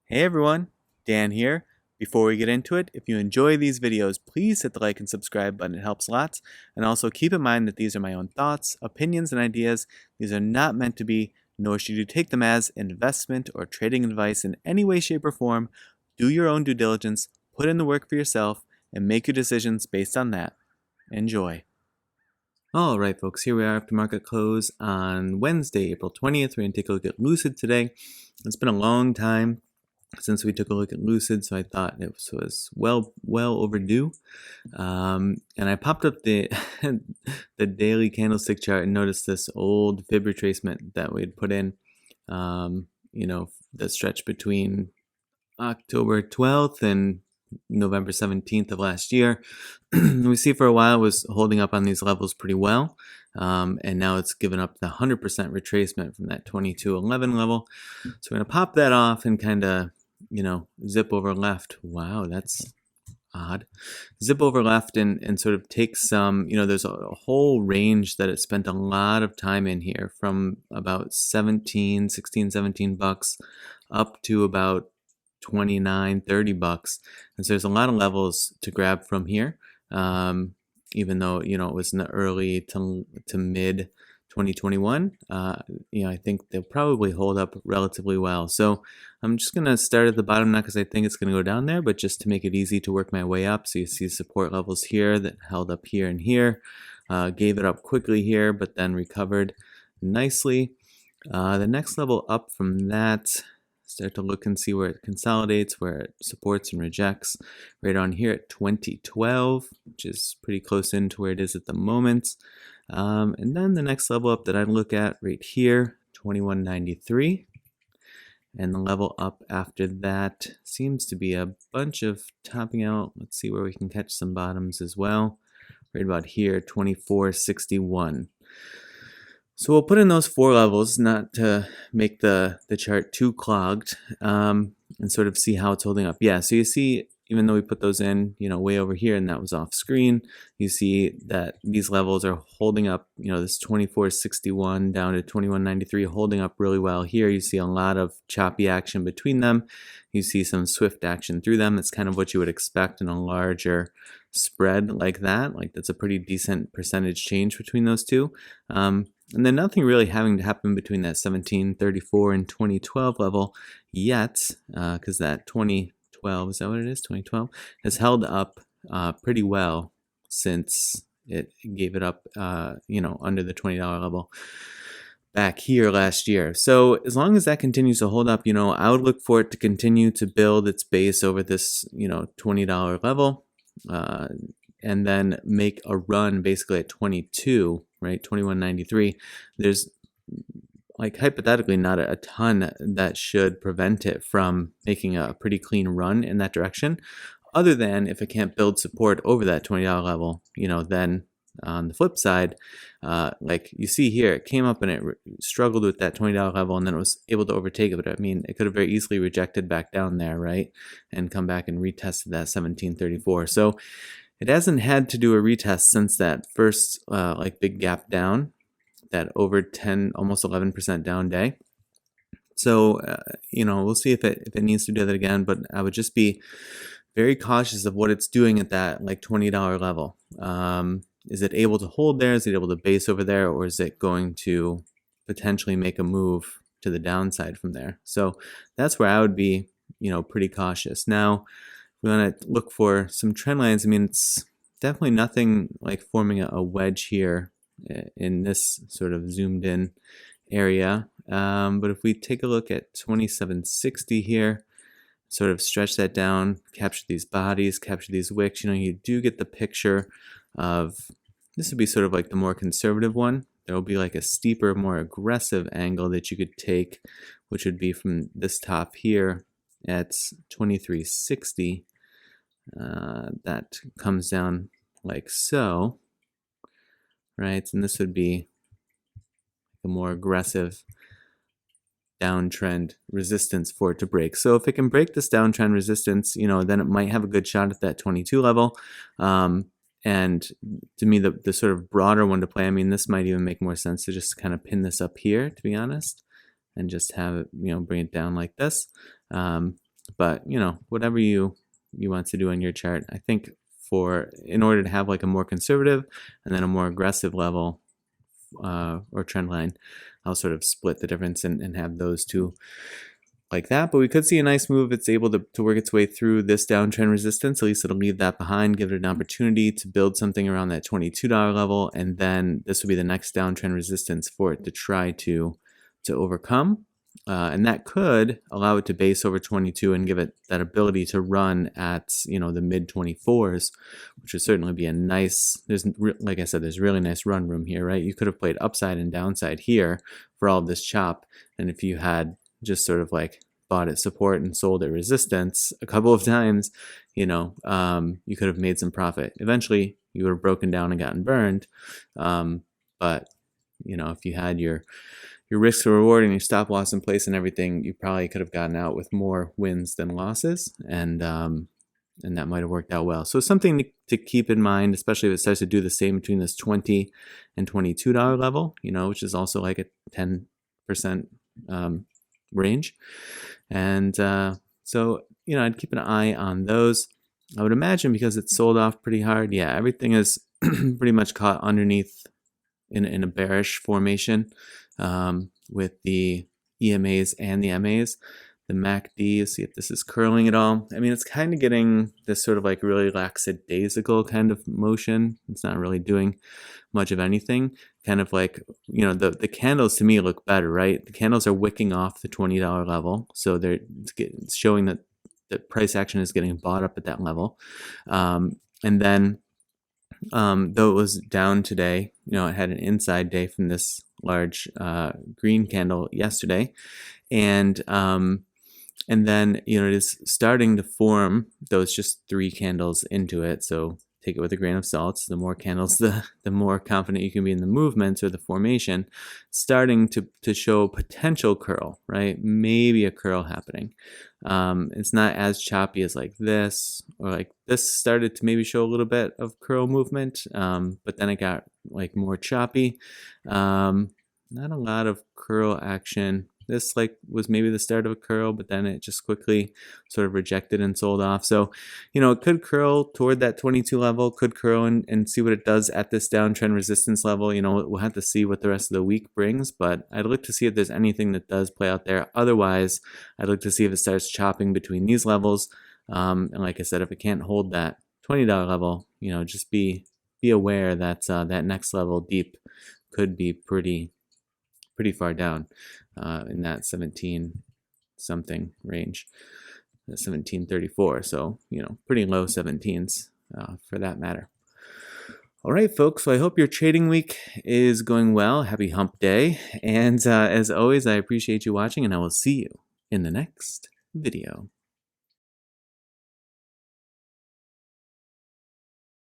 Hey everyone, Dan here. Before we get into it, if you enjoy these videos, please hit the like and subscribe button. It helps lots. And also keep in mind that these are my own thoughts, opinions, and ideas. These are not meant to be, nor should you take them as investment or trading advice in any way, shape, or form. Do your own due diligence, put in the work for yourself, and make your decisions based on that. Enjoy. All right, folks, here we are after market close on Wednesday, April 20th. We're going to take a look at Lucid today. It's been a long time since we took a look at Lucid, so I thought it was well overdue. And I popped up the the daily candlestick chart and noticed this old fib retracement that we had put in, that stretch between October 12th and November 17th of last year. We see for a while it was holding up on these levels pretty well, and now it's given up the 100% retracement from that 2211 level. So we're going to pop that off and kind of zip over left. Wow, that's odd. Zip over left and sort of take some, there's a whole range that it spent a lot of time in here, from about 16, 17 bucks up to about 29, 30 bucks. And so there's a lot of levels to grab from here. Even though, it was in the early to mid 2021, I think they'll probably hold up relatively well. So I'm just going to start at the bottom, not because I think it's going to go down there, but just to make it easy to work my way up. So you see support levels here that held up here and here, gave it up quickly here, but then recovered nicely. The next level up from that, start to look and see where it consolidates, where it supports and rejects, right on here at 2012, which is pretty close in to where it is at the moment. And then the next level up that I look at right here, 2193. And the level up after that seems to be a bunch of topping out. Let's see where we can catch some bottoms as well. Right about here, 2461. So we'll put in those four levels, not to make the chart too clogged, and sort of see how it's holding up. Yeah, so you see, even though we put those in, way over here, and that was off screen, you see that these levels are holding up, this 2461 down to 2193, holding up really well here. You see a lot of choppy action between them. You see some swift action through them. That's kind of what you would expect in a larger spread like that. Like, that's a pretty decent percentage change between those two. And then nothing really having to happen between that 1734 and 2012 level yet, because that 2012, is that what it is? 2012 has held up pretty well since it gave it up, under the $20 level back here last year. So as long as that continues to hold up, I would look for it to continue to build its base over this, $20 level, and then make a run basically at 22, right? 2193. There's, like, hypothetically not a ton that should prevent it from making a pretty clean run in that direction, other than if it can't build support over that $20 level, then on the flip side, like you see here, it came up and it struggled with that $20 level, and then it was able to overtake it. But I mean, it could have very easily rejected back down there, right? And come back and retested that 1734. So it hasn't had to do a retest since that first big gap down, that over 10, almost 11% down day. So, we'll see if it needs to do that again, but I would just be very cautious of what it's doing at that $20 level. Is it able to hold there? Is it able to base over there? Or is it going to potentially make a move to the downside from there? So that's where I would be, pretty cautious. Now, we want to look for some trend lines. I mean, it's definitely nothing like forming a wedge here in this sort of zoomed in area. But if we take a look at 2760 here, sort of stretch that down, capture these bodies, capture these wicks, you do get the picture of, this would be sort of like the more conservative one. There will be like a steeper, more aggressive angle that you could take, which would be from this top here at 2360. That comes down like so, right? And this would be a more aggressive downtrend resistance for it to break. So if it can break this downtrend resistance, then it might have a good shot at that 22 level. And to me, the sort of broader one to play, I mean, this might even make more sense to just kind of pin this up here, to be honest, and just have it, bring it down like this. But whatever you want to do on your chart, I think in order to have like a more conservative and then a more aggressive level or trend line, I'll sort of split the difference and have those two like that. But we could see a nice move. It's able to work its way through this downtrend resistance. At least it'll leave that behind, give it an opportunity to build something around that $22 level, and then this will be the next downtrend resistance for it to try to overcome. And that could allow it to base over 22 and give it that ability to run at the mid 24s, which would certainly be a nice. Like I said, there's really nice run room here, right? You could have played upside and downside here for all of this chop, and if you had just sort of like bought at support and sold at resistance a couple of times, you could have made some profit. Eventually, you would have broken down and gotten burned, but if you had your risk to reward and your stop loss in place and everything, you probably could have gotten out with more wins than losses, and that might have worked out well. So something to keep in mind, especially if it starts to do the same between this $20 and $22 level, which is also like a 10% range. And so I'd keep an eye on those. I would imagine because it's sold off pretty hard, everything is pretty much caught underneath in a bearish formation with the EMAs and the MAs. The MACD, see if this is curling at all. I mean, it's kind of getting this sort of like really lackadaisical kind of motion. It's not really doing much of anything. Kind of like, the candles to me look better, right? The candles are wicking off the $20 level. So it's showing that the price action is getting bought up at that level. And then, though it was down today, it had an inside day from this large green candle yesterday. And then, it is starting to form those just 3 candles into it. So take it with a grain of salt. The more candles, the more confident you can be in the movements or the formation. Starting to show potential curl, right? Maybe a curl happening. It's not as choppy as like this, or like this started to maybe show a little bit of curl movement, but then it got like more choppy. Not a lot of curl action. This was maybe the start of a curl, but then it just quickly sort of rejected and sold off. So, it could curl toward that 22 level, could curl and see what it does at this downtrend resistance level. We'll have to see what the rest of the week brings, but I'd look to see if there's anything that does play out there. Otherwise, I'd look to see if it starts chopping between these levels. And like I said, if it can't hold that $20 level, just be aware that that next level deep could be pretty far down in that 17 something range, 1734. So, pretty low 17s for that matter. All right, folks. So I hope your trading week is going well. Happy hump day. And as always, I appreciate you watching, and I will see you in the next video.